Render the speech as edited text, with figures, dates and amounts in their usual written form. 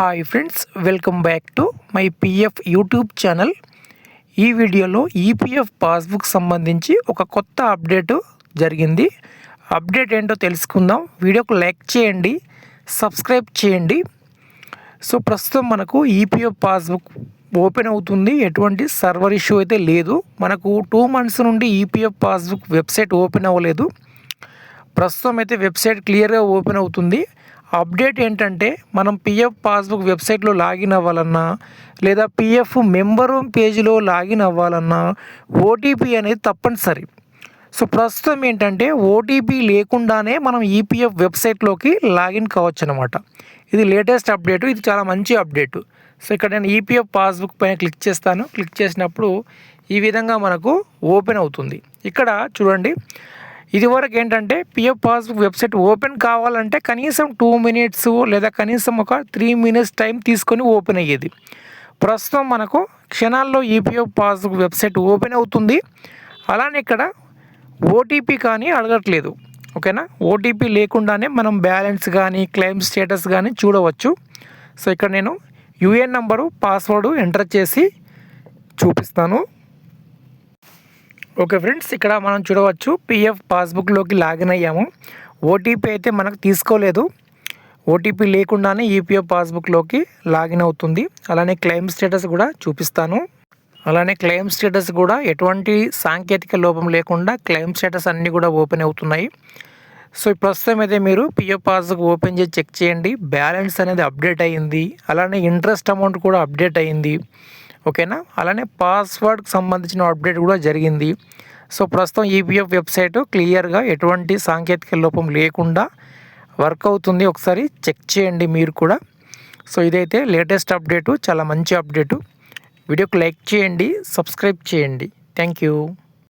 Hi friends, welcome back to my PF YouTube channel. ఈ వీడియోలో EPF passbook సంబంధించి ఒక కొత్త అప్డేట్ జరిగింది. అప్డేట్ ఏంటో తెలుసుకుందాం. వీడియోకు లైక్ చేయండి, సబ్స్క్రైబ్ చేయండి. సో ప్రస్తుతం మనకు ఈపీఎఫ్ పాస్బుక్ ఓపెన్ అవుతుంది. ఎటువంటి సర్వర్ ఇష్యూ అయితే లేదు. మనకు 2 months నుండి ఈపీఎఫ్ పాస్బుక్ వెబ్సైట్ ఓపెన్ అవ్వలేదు. ప్రస్తుతం అయితే వెబ్సైట్ క్లియర్గా ఓపెన్ అవుతుంది. అప్డేట్ ఏంటంటే, మనం పిఎఫ్ పాస్బుక్ వెబ్సైట్లో లాగిన్ అవ్వాలన్నా లేదా పిఎఫ్ మెంబరు పేజీలో లాగిన్ అవ్వాలన్నా ఓటీపీ అనేది తప్పనిసరి. సో ప్రస్తుతం ఏంటంటే ఓటీపీ లేకుండానే మనం ఈపీఎఫ్ వెబ్సైట్లోకి లాగిన్ కావచ్చు అనమాట. ఇది లేటెస్ట్ అప్డేటు. ఇది చాలా మంచి అప్డేటు. సో ఇక్కడ నేను ఈపీఎఫ్ పాస్బుక్ పైన క్లిక్ చేస్తాను. క్లిక్ చేసినప్పుడు ఈ విధంగా మనకు ఓపెన్ అవుతుంది. ఇక్కడ చూడండి, ఇదివరకు ఏంటంటే పిఎఫ్ పాస్బుక్ వెబ్సైట్ ఓపెన్ కావాలంటే కనీసం 2 minutes లేదా కనీసం ఒక 3 minutes టైం తీసుకొని ఓపెన్ అయ్యేది. ప్రస్తుతం మనకు క్షణాల్లో ఈపీఎఫ్ పాస్బుక్ వెబ్సైట్ ఓపెన్ అవుతుంది. అలానే ఇక్కడ ఓటీపీ కానీ అడగట్లేదు. ఓకేనా, ఓటీపీ లేకుండానే మనం బ్యాలెన్స్ కానీ క్లెయిమ్ స్టేటస్ కానీ చూడవచ్చు. సో ఇక్కడ నేను యూఏఎన్ నంబరు పాస్వర్డ్ ఎంటర్ చేసి చూపిస్తాను. ఓకే ఫ్రెండ్స్, ఇక్కడ మనం చూడవచ్చు పిఎఫ్ పాస్బుక్లోకి లాగిన్ అయ్యాము. ఓటీపీ అయితే మనకు తీసుకోలేదు. ఓటీపీ లేకుండానే ఈపీఎఫ్ పాస్బుక్లోకి లాగిన్ అవుతుంది. అలానే క్లెయిమ్ స్టేటస్ కూడా చూపిస్తాను. అలానే క్లెయిమ్ స్టేటస్ కూడా ఎటువంటి సాంకేతిక లోపం లేకుండా క్లెయిమ్ స్టేటస్ అన్నీ కూడా ఓపెన్ అవుతున్నాయి. సో ప్రస్తుతం అయితే మీరు పిఎఫ్ పాస్బుక్ ఓపెన్ చేసి చెక్ చేయండి. బ్యాలెన్స్ అనేది అప్డేట్ అయ్యింది. అలానే ఇంట్రెస్ట్ అమౌంట్ కూడా అప్డేట్ అయ్యింది. ఓకేనా, అలానే పాస్వర్డ్కి సంబంధించిన అప్డేట్ కూడా జరిగింది. సో ప్రస్తుతం ఈపీఎఫ్ వెబ్సైట్ క్లియర్గా ఎటువంటి సాంకేతిక లోపం లేకుండా వర్క్ అవుతుంది. ఒకసారి చెక్ చేయండి మీరు కూడా. సో ఇదైతే లేటెస్ట్ అప్డేటు, చాలా మంచి అప్డేటు. వీడియోకి లైక్ చేయండి, సబ్స్క్రైబ్ చేయండి. Thank you.